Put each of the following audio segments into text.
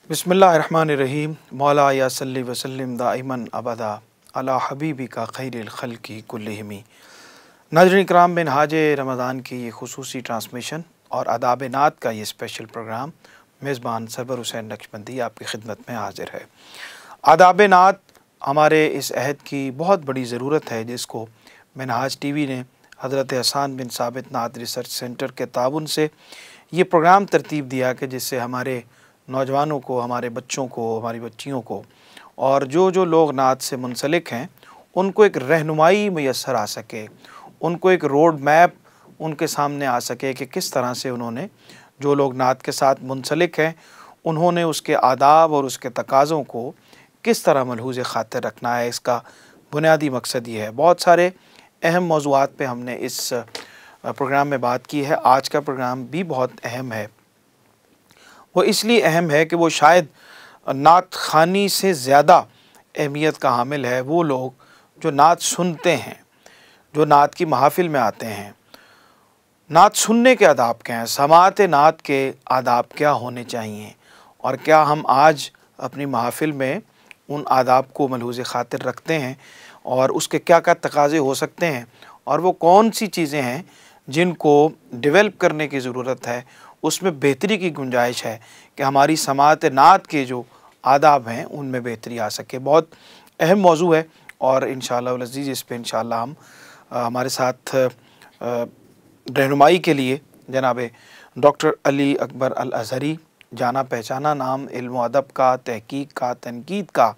बिस्मिल्लाहिर्रहमानिर्रहीम। मौला या सल्ली वसल्लिम दाइमन अबदा अला हबीबी का खैरिल खल्की कुल्लिहिमी। नाज़रीन इकराम, मिनहाज रमज़ान की ये खुसूसी ट्रांसमिशन और आदाब नात का ये स्पेशल प्रोग्राम मेज़बान सरवर हुसैन नक्शबंदी आपकी खिदमत में हाजिर है। आदाब नात हमारे इस अहद की बहुत बड़ी ज़रूरत है, जिसको मिनहाज टीवी ने हज़रत हसन बिन साबित नात रिसर्च सेंटर के ताउन से ये प्रोग्राम तरतीब दिया कि जिससे हमारे नौजवानों को, हमारे बच्चों को, हमारी बच्चियों को और जो लोग नात से मुंसलिक हैं उनको एक रहनुमाई मैसर आ सके, उनको एक रोड मैप उनके सामने आ सके कि किस तरह से उन्होंने, जो लोग नात के साथ मुंसलिक हैं, उन्होंने उसके आदाब और उसके तकाज़ों को किस तरह मलहूज़ ख़ातिर रखना है। इसका बुनियादी मकसद ये है। बहुत सारे अहम मौज़ूआत पे हमने इस प्रोग्राम में बात की है। आज का प्रोग्राम भी बहुत अहम है। वो इसलिए अहम है कि वो शायद नात ख़ानी से ज़्यादा अहमियत का हामिल है। वो लोग जो नात सुनते हैं, जो नात की महफ़िल में आते हैं, नात सुनने के आदाब क्या हैं, समाअत नात के आदाब क्या होने चाहिए, और क्या हम आज अपनी महफ़िल में उन आदाब को मलहूज़ ख़ातिर रखते हैं, और उसके क्या क्या तकाज़े हो सकते हैं, और वो कौन सी चीज़ें हैं जिनको डेवलप करने की ज़रूरत है, उसमें बेहतरी की गुंजाइश है कि हमारी समाअत नात के जो आदाब हैं उनमें बेहतरी आ सके। बहुत अहम मौजू है और इंशाअल्लाह वल अज़ीज़ इस पे इंशाअल्लाह हम हमारे साथ रहनुमाई के लिए जनाब डॉक्टर अली अकबर अल अज़हरी, जाना पहचाना नाम, इल्म अदब का, तहकीक का, तनकीद का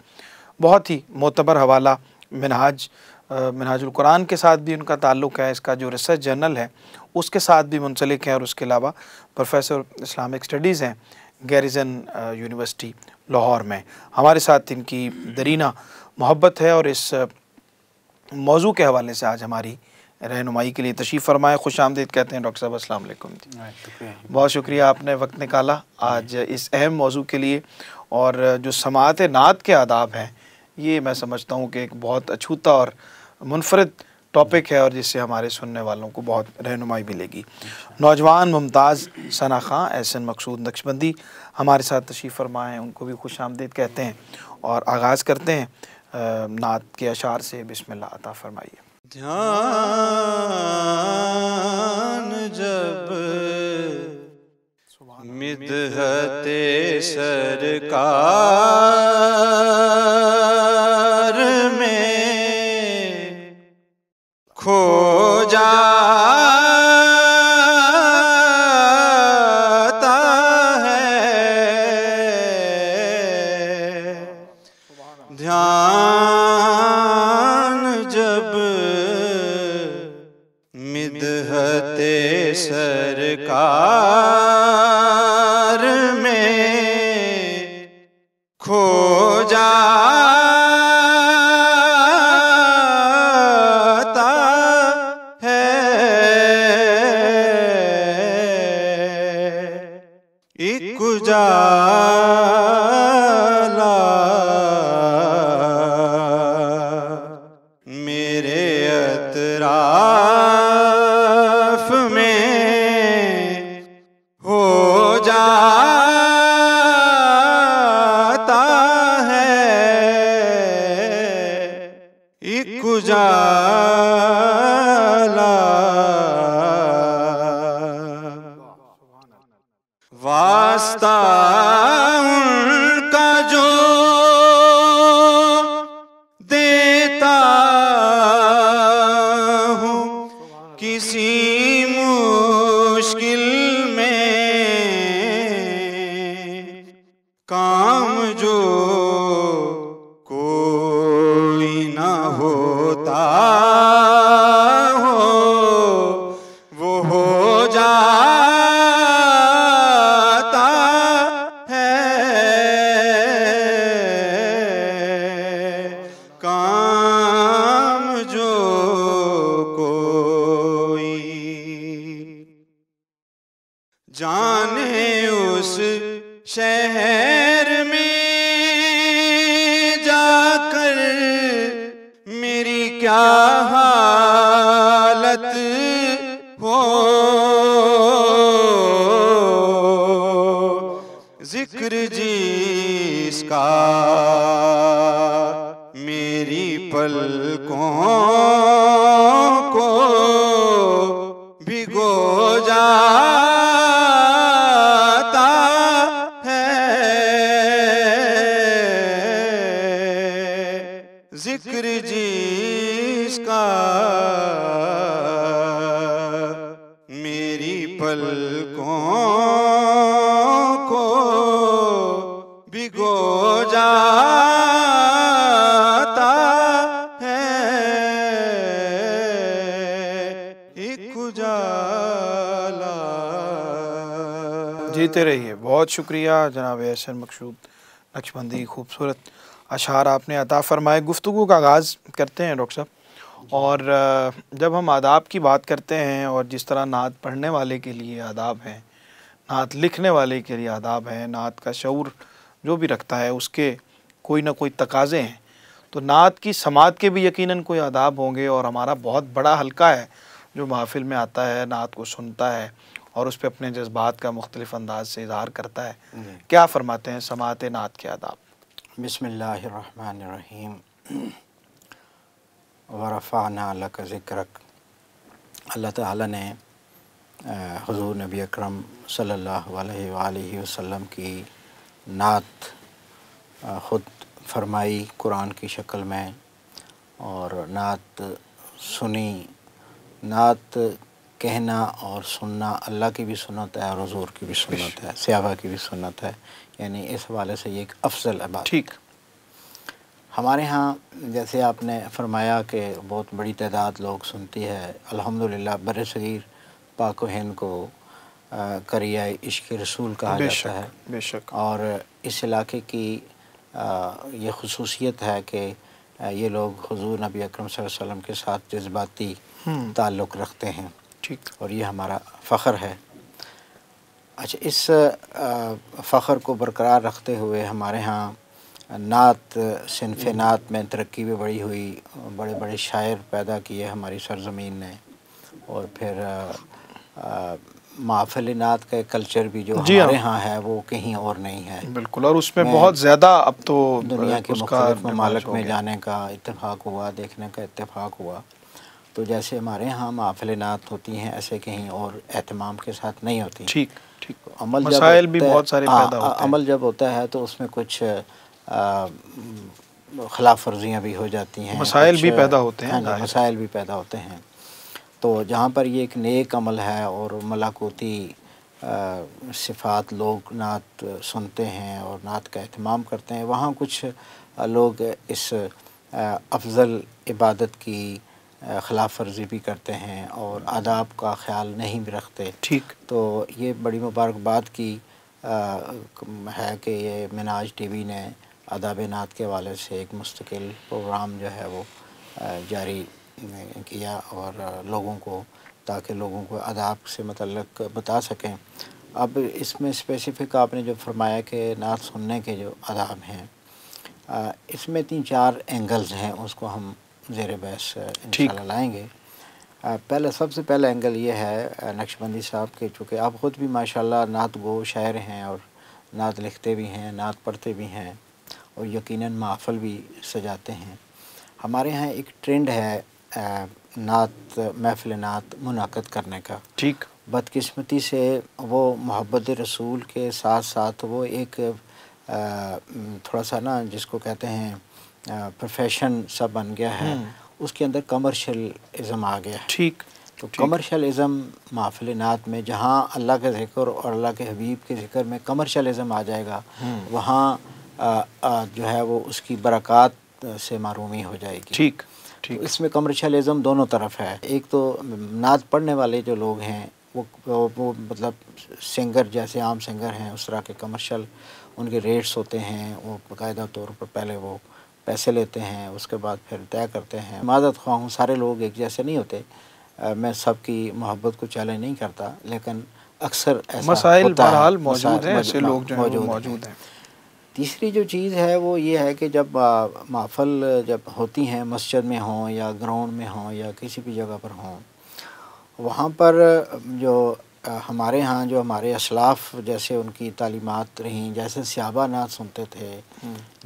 बहुत ही मोतबर हवाला, मिनहाजुल कुरान के साथ भी उनका ताल्लुक़ है। इसका जो रिसर्च जर्नल है उसके साथ भी मुंसलिक है, और उसके अलावा प्रोफेसर इस्लामिक स्टडीज़ हैं गैरिज़न यूनिवर्सिटी लाहौर में। हमारे साथ इनकी दरीना मोहब्बत है और इस मौजू के हवाले से आज हमारी रहनुमाई के लिए तशरीफ़ फरमाए। खुश आमदीद कहते हैं डॉक्टर साहब। अस्सलाम वालेकुम। बहुत शुक्रिया, आपने वक्त निकाला आज इस अहम मौजू के लिए। और जो समाअत नात के आदाब हैं, ये मैं समझता हूँ कि एक बहुत अछूता और मुनफरद टॉपिक है, और जिससे हमारे सुनने वालों को बहुत रहनुमाई मिलेगी। नौजवान मुमताज़ सना खां एहसन मकसूद नक्शबंदी हमारे साथ तशरीफ़ फरमा हैं, उनको भी खुश आमदीद कहते हैं। और आगाज़ करते हैं नात के अशार से। बिस्मिल्लाह अता फरमाइए। ध्यान जब मिदहते सरकार में खो जाता है, ध्यान जब मिदहते सरकार में खो जाता है, एक उजाला मेरे अतराफ में हो जाता है, एक उजाला वास्ता उनका जो देता हूँ किसी मुश्किल में, काम जो कोई ना होता हो वो हो जाता है, काम जो कोई जाने उस शहर में जाकर मेरी क्या हालत हो, जिक्र जी पलकों को भिगो जाता है। जिक्र जिसका मेरी पलकों को भिगो जाता है। एक उजाला। जीते रहिए। बहुत शुक्रिया जनाब एहसन मकसूद नक्शबंदी। खूबसूरत अशार आपने अता फरमाए। गुफ्तगू का आगाज़ करते हैं डॉक्टर साहब। और जब हम आदाब की बात करते हैं और जिस तरह नात पढ़ने वाले के लिए आदाब हैं, नात लिखने वाले के लिए आदाब हैं, नात का शऊर जो भी रखता है उसके कोई ना कोई तकाज़े हैं, तो नात की समात के भी यकीनन कोई आदाब होंगे। और हमारा बहुत बड़ा हल्का है जो महफ़िल में आता है, नात को सुनता है और उस पर अपने जज्बात का मुख्तलिफ़ अंदाज से इज़हार करता है। क्या फ़रमाते हैं समात नात के आदाब? बिस्मिल्लाहिर्रहमानिर्रहीम। वरफ़अना लक ज़िक्रक। अल्लाह ताला ने हुज़ूर नबी अकरम सल्लल्लाहु अलैहि वसल्लम की नात ख़ुद फरमाई कुरान की शक्ल में, और नात सुनी। नात कहना और सुनना अल्लाह की भी सुन्नत है और हुज़ूर की भी सुन्नत है, सहाबा की भी सुन्नत है। यानी इस हवाले से ये एक अफजल इबादत। ठीक। हमारे यहाँ जैसे आपने फरमाया कि बहुत बड़ी तादाद लोग सुनती है। अल्हम्दुलिल्लाह बरसगीर पाक व हिंद को करिया इश्क़ रसूल कहा जाता है। बेशक। और इस इलाके की ये ख़ुसूसियत है कि ये लोग हुज़ूर नबी अकरम सल्लल्लाहु अलैहि वसल्लम के साथ जज्बाती ताल्लुक़ रखते हैं। ठीक। और ये हमारा फ़ख्र है। अच्छा, इस फ़ख्र को बरकरार रखते हुए हमारे यहाँ नात सिनफ़ नात में तरक्की भी बड़ी हुई। बड़े बड़े शायर पैदा किए हमारी सरज़मीन ने। और फिर महफ़िल नात का कल्चर भी जो हमारे यहाँ है वो कहीं और नहीं है। बिल्कुल। और उसमें बहुत ज़्यादा अब तो दुनिया के मुख्तलिफ़ ममालिक में जाने का इत्तेफ़ाक हुआ, देखने का इत्तेफ़ाक हुआ। तो जैसे हमारे यहाँ महफ़िल नात होती हैं, ऐसे कहीं और एहतमाम के साथ नहीं होती। ठीक ठीक। अमल मसाइल भी बहुत सारे पैदा होते हैं। अमल जब होता है तो उसमें कुछ खिलाफ वर्जियाँ भी हो जाती हैं, मसाइल भी पैदा होते हैं। हाँ, मसाइल भी पैदा होते हैं। तो जहाँ पर ये एक नेक अमल है और मलाकुती सिफ़ात लोग नात सुनते हैं और नात का एहतमाम करते हैं, वहाँ कुछ लोग इस अफजल इबादत की खिलाफ वर्जी भी करते हैं और आदाब का ख्याल नहीं भी रखते। ठीक। तो ये बड़ी मुबारकबाद की है कि ये मिनाज टीवी ने आदाब नात के हवाले से एक मुस्तकिल प्रोग्राम जो है वो जारी किया और लोगों को, ताकि लोगों को आदाब से मतलब बता सकें। अब इसमें स्पेसिफ़िक आपने जो फरमाया कि नात सुनने के जो आदाब हैं, इसमें 3-4 एंगल्स हैं, उसको हम ज़ेर बहस इंशाअल्लाह लाएंगे। पहले सबसे पहला एंगल ये है नक्शबंदी साहब के, चूँकि आप ख़ुद भी माशाल्लाह नात गो शायर हैं और नात लिखते भी हैं, नात पढ़ते भी हैं और यकीनन महफ़िल भी सजाते हैं। हमारे यहाँ एक ट्रेंड है नात महफ़िल नात मुनाक़द करने का। ठीक। बदकिस्मती से वो मोहब्बत रसूल के साथ साथ वो एक थोड़ा सा ना जिसको कहते हैं प्रोफेशन सा बन गया है, उसके अंदर कमर्शियलिज़म आ गया है। ठीक। तो कमर्शियलिज़म महफ़िल नात में जहाँ अल्लाह के ज़िक्र और अल्लाह के हबीब के ज़िक्र में कमर्शियलिज़म आ जाएगा, वहाँ जो है वो उसकी बरक़ात से महरूमी हो जाएगी। ठीक। तो इसमें कमर्शियलिज़म दोनों तरफ है। एक तो नात पढ़ने वाले जो लोग हैं वो मतलब सिंगर, जैसे आम सिंगर हैं उस तरह के कमर्शियल उनके रेट्स होते हैं। वो बाकायदा तौर पर पहले वो पैसे लेते हैं, उसके बाद फिर तय करते हैं। माज़रत ख़्वाह हूँ, सारे लोग एक जैसे नहीं होते। मैं सबकी मोहब्बत को चैलेंज नहीं करता, लेकिन अक्सर ऐसा मसाइल होता है। बहरहाल मौजूद हैं, ऐसे लोग जो हैं मौजूद हैं। तीसरी जो चीज़ है वो ये है कि जब महफ़िल जब होती हैं, मस्जिद में हों या ग्राउंड में हों या किसी भी जगह पर हों, वहाँ पर जो हमारे यहाँ जो हमारे असलाफ़ जैसे उनकी तालीमात रहीं, जैसे सहाबा नात सुनते थे,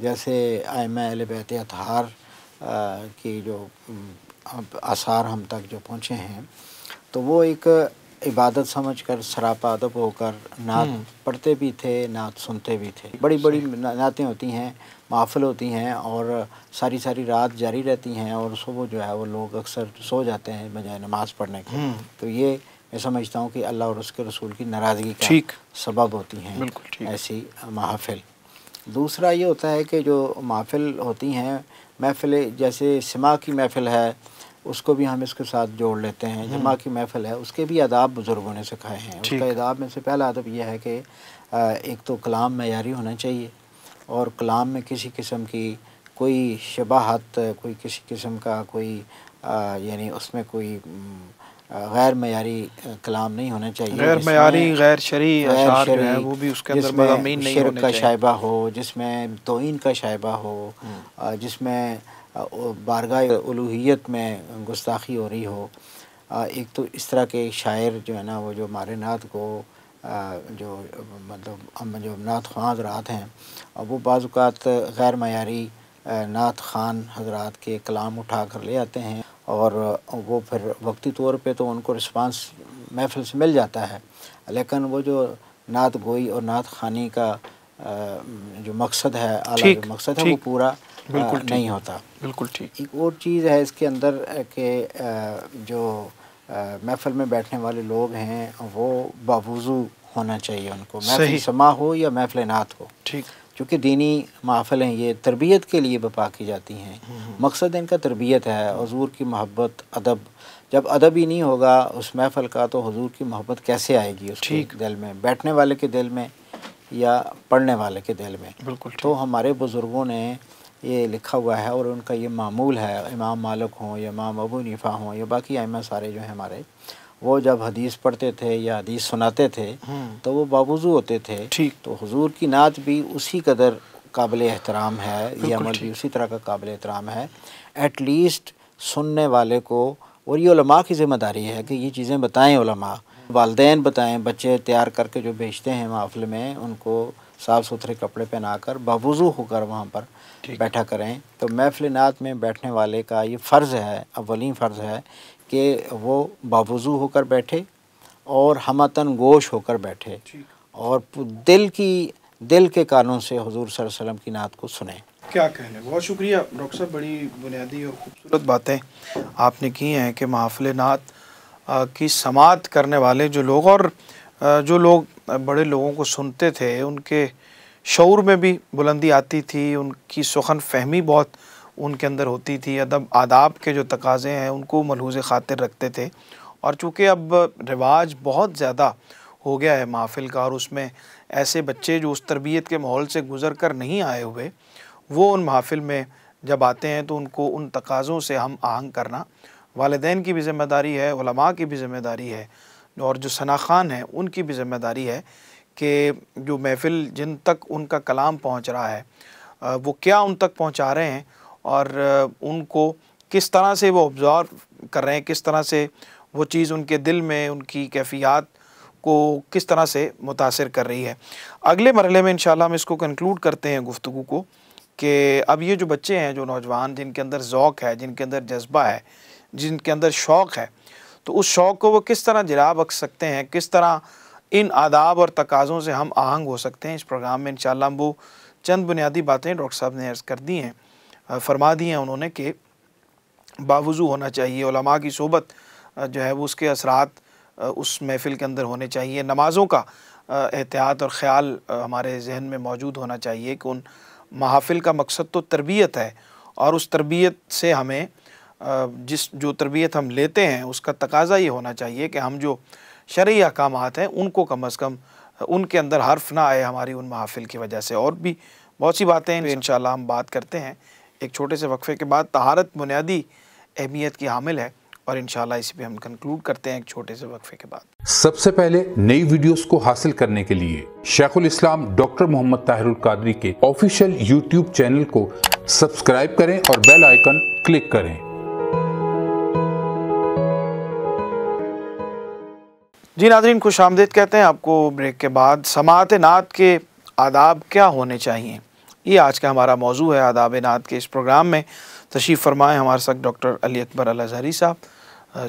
जैसे आइम्मा अहले बैत अतहार की जो आसार हम तक जो पहुँचे हैं, तो वो एक इबादत समझकर सरापा अदब होकर नात पढ़ते भी थे, नात सुनते भी थे। बड़ी बड़ी नातें होती हैं, महफ़िल होती हैं और सारी सारी रात जारी रहती हैं और सुबह जो है वो लोग अक्सर सो जाते हैं बजाय नमाज़ पढ़ने के। तो ये मैं समझता हूँ कि अल्लाह और उसके रसूल की नाराज़गी का सबब होती हैं ऐसी महफ़िल। दूसरा ये होता है कि जो महफ़िल होती हैं, महफ़िलें जैसे सिमा की महफ़िल है, उसको भी हम इसके साथ जोड़ लेते हैं। जमा की महफ़िल है, उसके भी आदाब बुज़ुर्गों ने सिखाए हैं। उसका आदाब में से पहला अदब यह है कि एक तो कलाम मयारी होना चाहिए और कलाम में किसी किस्म की कोई शबाहत, कोई किसी किस्म का कोई यानी उसमें कोई गैर मयारी कलाम नहीं होना चाहिए। गैर मयारी, गैर शरई अशार जो है वो भी उसके अंदर मज़ामीन नहीं होने चाहिए। शिर्क का शायबा हो, जिसमें तौहीन का शायबा हो, जिसमें बारगाह उलूहियत में गुस्ताखी हो रही हो। एक तो इस तरह के शायर जो है ना, वो जो हमारे नात को जो मतलब जो नात ख़्वां हज़रात हैं, वो बाज़ औक़ात गैर मयारी नात ख़ान हज़रात के कलाम उठा कर ले आते हैं और वो फिर वक्ती तौर पे तो उनको रिस्पांस महफ़िल से मिल जाता है, लेकिन वो जो नात गोई और नात ख़ानी का जो मकसद है, आला जो मकसद है, वो पूरा नहीं होता। बिल्कुल ठीक। एक और चीज़ है इसके अंदर कि जो महफ़िल में बैठने वाले लोग हैं वो बावुज़ू होना चाहिए उनको, महफ़िल समा हो या महफ़िल नात हो। ठीक। चूँकि दीनी महफ़िलें ये तरबियत के लिए बपा की जाती हैं, मकसद इनका तरबियत है, हुज़ूर की मोहब्बत, अदब। जब अदब ही नहीं होगा उस महफ़िल का तो हुज़ूर की मोहब्बत कैसे आएगी उसके दिल में, बैठने वाले के दिल में या पढ़ने वाले के दिल में। बिल्कुल। तो हमारे बुज़ुर्गों ने ये लिखा हुआ है और उनका ये मामूल है, इमाम मालिक हों या इमाम अबू हनीफ़ा हों या बाकी अइम्मा सारे जो हैं हमारे, वो जब हदीस पढ़ते थे या हदीस सुनाते थे तो वो बावुज़ू होते थे। तो हुज़ूर की नात भी उसी कदर काबिल एहतराम है, ये अमल भी उसी तरह का काबिल एहतराम है। एटलीस्ट सुनने वाले को, और ये उलमा की ज़िम्मेदारी है कि ये चीज़ें बताएँ उलमा, वालिदैन बताएँ। बच्चे तैयार करके जो भेजते हैं महफ़िल में, उनको साफ़ सुथरे कपड़े पहनाकर बावुज़ू होकर वहाँ पर बैठा करें। तो महफ़िल नात में बैठने वाले का ये फ़र्ज़ है, अव्वलीन फ़र्ज़ है कि वो बावुज़ू होकर बैठे और हमतन गोश होकर बैठे और दिल के कानों से हुज़ूर सल्लल्लाहु अलैहि वसल्लम की नात को सुने। क्या कहने, बहुत शुक्रिया डॉक्टर साहब, बड़ी बुनियादी और ख़ूबसूरत बातें आपने की हैं कि महफ़िल नात की समात करने वाले जो लोग और जो लोग बड़े लोगों को सुनते थे, उनके शऊर में भी बुलंदी आती थी, उनकी सुखन फ़हमी बहुत उनके अंदर होती थी, अदब आदाब के जो तकाज़े हैं उनको मलहूज़ ख़ातिर रखते थे। और चूँकि अब रिवाज बहुत ज़्यादा हो गया है महफ़िल का, और उसमें ऐसे बच्चे जो उस तरबियत के माहौल से गुज़र कर नहीं आए हुए, वो उन महफ़िल में जब आते हैं तो उनको उन तकाज़ों से हम आहंग करना वालिदैन की भी ज़िम्मेदारी है, उलमा की भी ज़िम्मेदारी है, और जो सनाख़ान हैं उनकी भी ज़िम्मेदारी है कि जो महफ़िल जिन तक उनका कलाम पहुँच रहा है वो क्या उन तक पहुँचा रहे हैं और उनको किस तरह से वो ऑब्ज़र्व कर रहे हैं, किस तरह से वो चीज़ उनके दिल में, उनकी कैफ़ियत को किस तरह से मुतासिर कर रही है। अगले मरहले में इंशाअल्लाह हम इसको कंक्लूड करते हैं गुफ्तगू को कि अब ये जो बच्चे हैं, जो नौजवान, जिनके अंदर ज़ौक़ है, जिनके अंदर जज्बा है, जिनके अंदर शौक़ है, तो उस शौक़ को वो किस तरह जला बख्श सकते हैं, किस तरह इन आदाब और तकाज़ों से हम आहंग हो सकते हैं। इस प्रोग्राम में इंशाअल्लाह हम वो चंद बुनियादी बातें डॉक्टर साहब ने अर्ज़ कर दी हैं, फरमा दी हैं उन्होंने कि बावुज़ू होना चाहिए, उलमा की सोबत जो है वो उसके असरात उस महफ़िल के अंदर होने चाहिए, नमाज़ों का एहतियात और ख़याल हमारे जहन में मौजूद होना चाहिए कि उन महफ़िल का मकसद तो तरबियत है और उस तरबियत से हमें जो तरबियत हम लेते हैं उसका तकाज़ा ये होना चाहिए कि हम जो शरई अहकामात हैं उनको कम अज़ कम उनके अंदर हर्फ ना आए हमारी उन महफ़िल की वजह से। और भी बहुत सी बातें हैं इंशाअल्लाह हम बात करते हैं एक छोटे से वक्फ़े के बाद। तहारत बुनियादी अहमियत की हामिल है और इंशाअल्लाह इसी पे हम कंक्लूड करते हैं एक छोटे से वक्फ़े के बाद। सबसे पहले नई वीडियोस को हासिल करने के लिए शेखुल इस्लाम डॉक्टर मोहम्मद ताहिरुल कादरी के ऑफिशियल यूट्यूब चैनल को सब्सक्राइब करें और बेल आइकन क्लिक करें। जी नाज़रीन, खुश आमदीद कहते हैं आपको ब्रेक के बाद। समाअत नात के आदाब क्या होने चाहिए, ये आज का हमारा मौजू है आदाब नात के इस प्रोग्राम में। तशरीफ़ फरमाएँ हमारे साथ डॉक्टर अली अकबर अल अज़हरी साहब,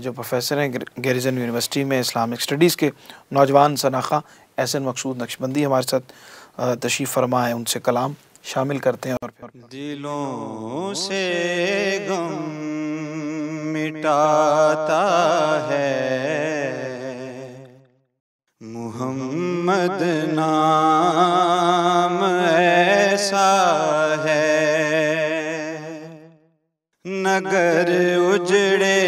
जो प्रोफेसर हैं गैरिसन यूनिवर्सिटी में इस्लामिक स्टडीज़ के। नौजवान शनाख़ा एहसन मकसूद नक्शबंदी हमारे साथ तशरीफ़ फरमाएँ, उनसे कलाम शामिल करते हैं और फिर दिलों से गम मिटाता है मुहम्मद नाम ऐसा है, नगर उजड़े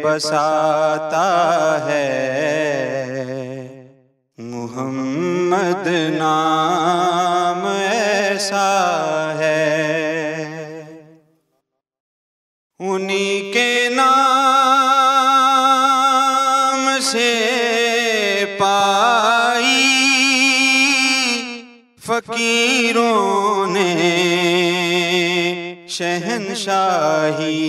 बसाता है मुहम्मद नाम ऐसा है। उन्हीं के नाम से पाई फकीरों ने शहंशाही,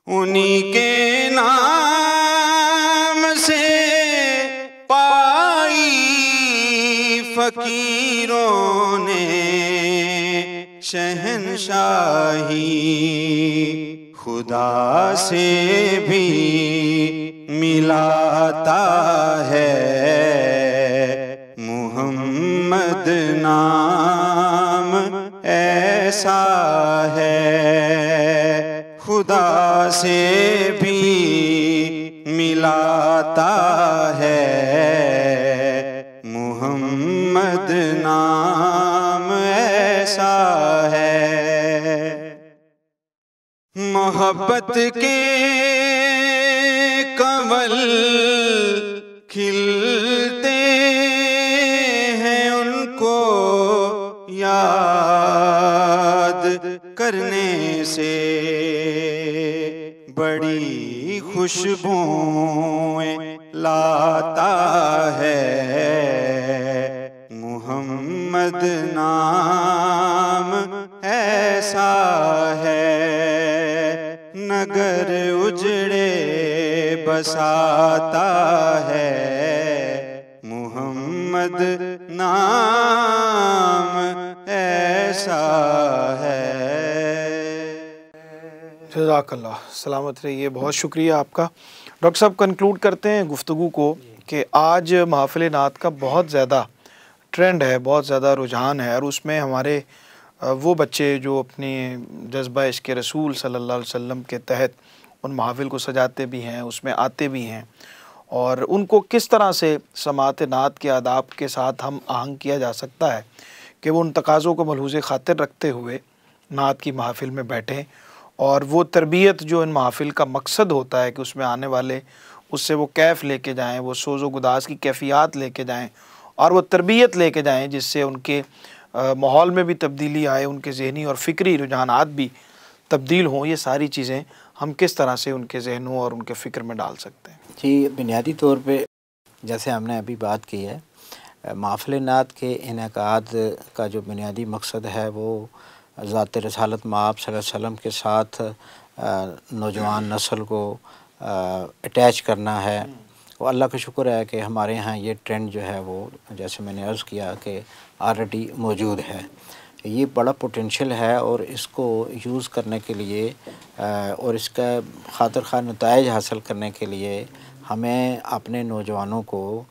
उन्हीं के नाम से पाई फकीरों ने शहंशाही। खुदा से भी मिलाता है मुहम्मद नाम ऐसा है, खुदा से भी मिलाता है मुहम्मद नाम ऐसा है। मोहब्बत के कमल खिलते हैं उनको याद करने से, बड़ी खुशबुएं लाता है मुहम्मद नाम ऐसा है, नगर उजड़े बसाता है मुहम्मद नाम ऐसा है। जज़ाकल्लाह, सलामत रहिए, बहुत शुक्रिया आपका। डॉक्टर साहब कंक्लूड करते हैं गुफ्तगू को कि आज महफ़िल नात का बहुत ज़्यादा ट्रेंड है, बहुत ज़्यादा रुझान है, और उसमें हमारे वो बच्चे जो अपनी जज्बा इश्क़ रसूल सल्लल्लाहु अलैहि वसल्लम के तहत उन महफ़िल को सजाते भी हैं, उसमें आते भी हैं, और उनको किस तरह से समात नात के आदाब के साथ हम आहंग किया जा सकता है कि वो उन तकाज़ों को मलहूज़ ख़ातिर रखते हुए नात की महफ़िल में बैठें, और वो तरबियत जो इन महफ़िल का मकसद होता है कि उसमें आने वाले उससे वो कैफ़ लेके जाएँ, वो सोज़ो गुदास की कैफ़ियत लेके जाएँ, और वो तरबियत लेके जाएँ जिससे उनके माहौल में भी तब्दीली आए, उनके ज़हनी और फ़िक्री रुझानात भी तब्दील हों। ये सारी चीज़ें हम किस तरह से उनके ज़हनों और उनके फ़िक्र में डाल सकते हैं? जी, बुनियादी तौर पे जैसे हमने अभी बात की है, महफ़िल नात के इनेकाद का जो बुनियादी मकसद है वो ज़ात रसालत माब सल्लल्लाहु अलैहि वसल्लम के साथ नौजवान नस्ल को अटैच करना है। और अल्लाह का शुक्र है कि हमारे यहाँ ये ट्रेंड जो है वो, जैसे मैंने अर्ज़ किया कि ऑलरेडी मौजूद है। ये बड़ा पोटेंशियल है, और इसको यूज़ करने के लिए और इसका खातिर खा नताइज हासिल करने के लिए हमें अपने नौजवानों को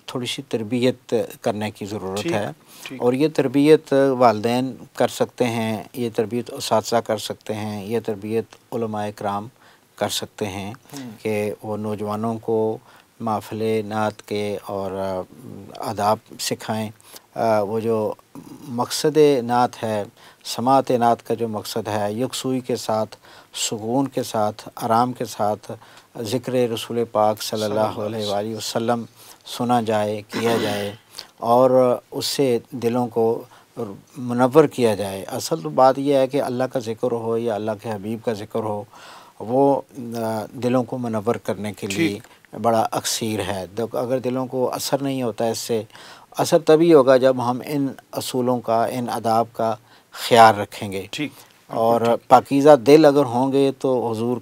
थोड़ी सी तरबियत करने की ज़रूरत है। और ये तरबियत वालिदैन कर सकते हैं, ये तरबियत उस्ताद कर सकते हैं, ये तरबियत उलमाए इकराम कर सकते हैं कि वो नौजवानों को महफ़िल नात के और आदाब सिखाएं। वो जो मकसद नात है, समात नात का जो मकसद है, यकसुई के साथ, सुकून के साथ, आराम के साथ ज़िक्र रसूल पाक सल्लल्लाहु अलैहि वसल्लम सुना जाए, किया जाए, और उससे दिलों को मुनव्वर किया जाए। असल तो बात यह है कि अल्लाह का ज़िक्र हो या अल्लाह के हबीब का ज़िक्र हो, वो दिलों को मुनव्वर करने के लिए बड़ा अक्सीर है। अगर दिलों को असर नहीं होता, इससे असर तभी होगा जब हम इन असूलों का, इन आदाब का ख्याल रखेंगे। और पाकीज़ा दिल अगर होंगे तो हुजूर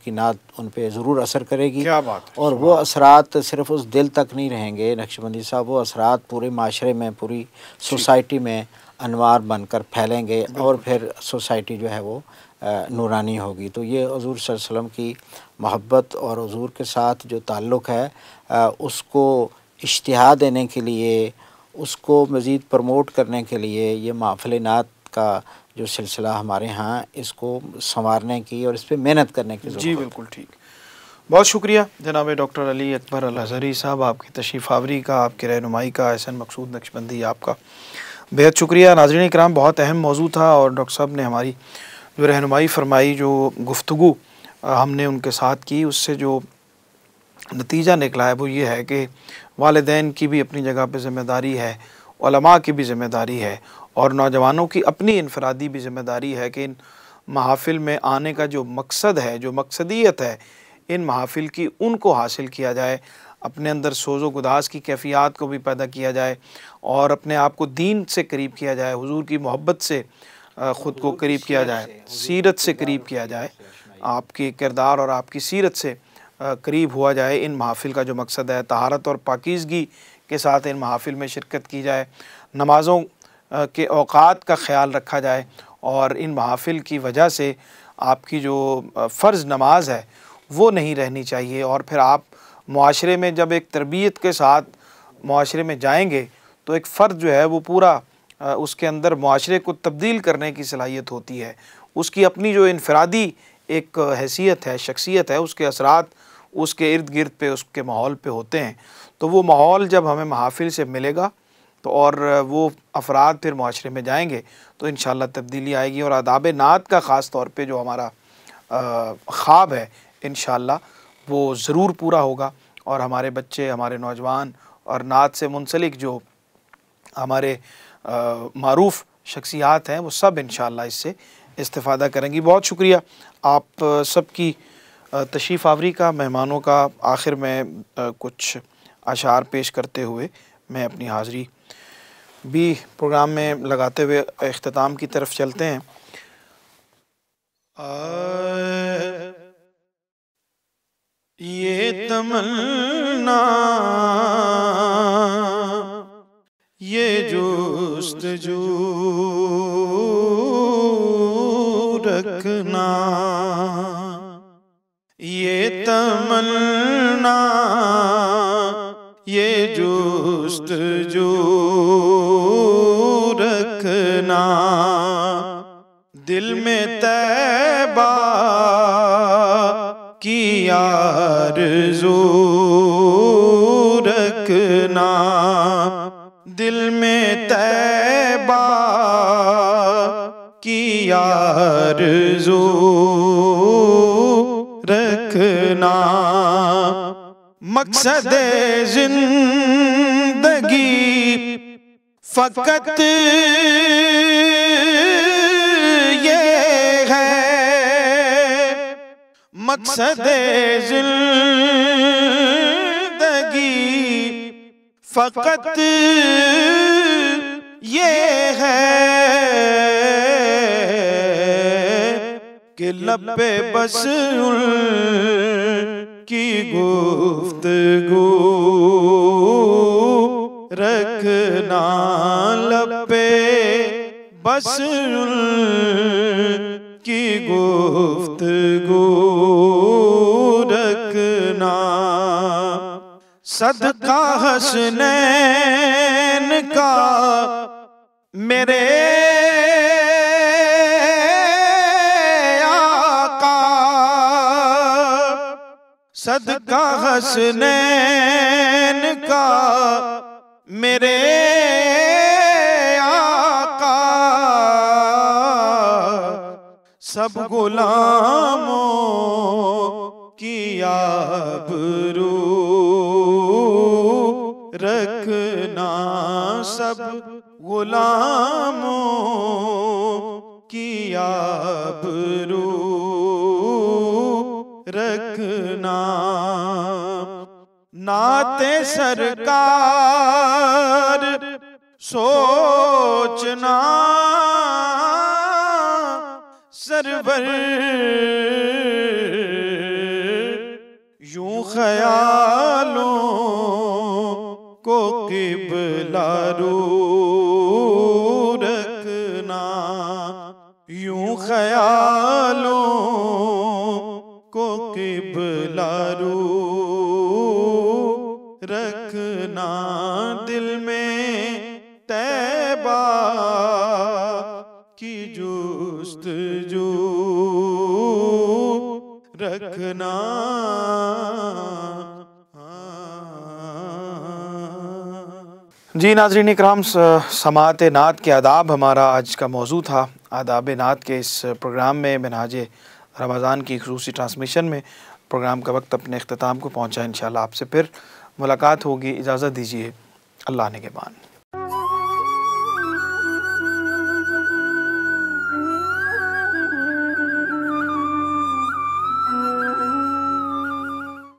की नात उन पे ज़रूर असर करेगी। क्या बात है। और वो असरात सिर्फ़ उस दिल तक नहीं रहेंगे नक्शबंदी साहब, वो असरात पूरे माशरे में, पूरी सोसाइटी में अनवार बनकर फैलेंगे और फिर सोसाइटी जो है वो नूरानी होगी। तो ये हुज़ूर सल्लल्लाहु अलैहि वसल्लम की मोहब्बत और हुज़ूर के साथ जो ताल्लुक़ है उसको इश्तिहा देने के लिए, उसको मज़ीद प्रमोट करने के लिए ये महफ़िल नात का जो सिलसिला हमारे यहाँ, इसको संवारने की और इस पर मेहनत करने की ज़रूरत है। जी बिल्कुल ठीक। बहुत शुक्रिया जनाब डॉक्टर अली अकबर अल अज़हरी साहब, आपकी तशरीफ़ आवरी का, आपकी रहनुमाई का, एहसन मकसूद नक्शबंदी आपका बेहद शुक्रिया। नाज़रीन इकराम, बहुत अहम मौजू था और डॉक्टर साहब ने हमारी जो रहनुमाई फरमाई, जो गुफ्तगू हमने उनके साथ की, उससे जो नतीजा निकला है वो ये है कि वालिदैन की भी अपनी जगह पे ज़िम्मेदारी है, उलमा की भी ज़िम्मेदारी है और नौजवानों की अपनी इनफरादी भी ज़िम्मेदारी है कि इन महफ़िल में आने का जो मकसद है, जो मकसदियत है इन महफ़िल की, उनको हासिल किया जाए। अपने अंदर सोज़ो गुदास की कैफ़ियत को भी पैदा किया जाए और अपने आप को दीन से करीब किया जाए, हुज़ूर की मोहब्बत से ख़ुद को करीब किया जाए, सीरत से करीब किया जाए, आपके किरदार और आपकी सीरत से करीब हुआ जाए। इन महफ़िल का जो मकसद है, तहारत और पाकीज़गी के साथ इन महफ़िल में शिरकत की जाए, नमाज़ों के औक़ात का ख़याल रखा जाए और इन महफ़िल की वजह से आपकी जो फ़र्ज़ नमाज है वो नहीं रहनी चाहिए। और फिर आप मुआशरे में जब एक तरबियत के साथ मुआशरे में जाएंगे तो एक फ़र्द जो है वो पूरा उसके अंदर मुआशरे को तब्दील करने की सलाहियत होती है, उसकी अपनी जो इनफरादी एक हैसियत है, शख्सियत है, उसके असरात उसके इर्द गिर्द पे, उसके माहौल पे होते हैं। तो वो माहौल जब हमें महफ़िल से मिलेगा तो और वो अफराद फिर मुआशरे में जाएंगे तो इंशाअल्लाह तब्दीली आएगी और आदाब नात का ख़ास तौर पे जो हमारा ख़्वाब है इंशाअल्लाह वो ज़रूर पूरा होगा और हमारे बच्चे, हमारे नौजवान और नात से मुंसलिक जो हमारे मारूफ़ शख्सियात हैं वो सब इंशाअल्लाह इससे इस्तिफ़ादा करेंगी। बहुत शुक्रिया आप सबकी तशरीफ़ आवरी का, मेहमानों का। आखिर में कुछ अशार पेश करते हुए मैं अपनी हाज़िरी भी प्रोग्राम में लगाते हुए इख्तिताम की तरफ चलते हैं। ये तमन्ना, ये जुस्तजू रखना, ये तमन्ना, ये जुस्तजू रखना, दिल में तैबा की आरज़ू रखना, दिल में तैबा की आरज़ू रखना, मकसद ज़िंदगी फ़कत ये है, मकसद ज़िंदगी फ़कत ये है कि लब पे बस उनकी गुफ्तगू रखना, लब पे बस उनकी गुफ्तगू रखना, सदका हसनैन का मेरे आका, सदका हसनैन का मेरे आका, सब गुलामों की आबरू रखना, सब गुलामों की आबरू रखना, नाते सरकार सोचना, सरवर यूं ख्यालों को किबला रू रख ख्यालों को क़िबला रू रखना दिल में तैबा की जुस्तजू रखना। जी नाज़रीन इकराम, समाअत नात के आदाब हमारा आज का मौजू था। आदाब नात के इस प्रोग्राम में मिनहाज रमज़ान की ख़ुसूसी ट्रांसमिशन में प्रोग्राम का वक्त अपने अख्ताम को पहुँचा। इंशाअल्लाह आपसे फिर मुलाकात होगी। इजाज़त दीजिए, अल्लाह निगहबान।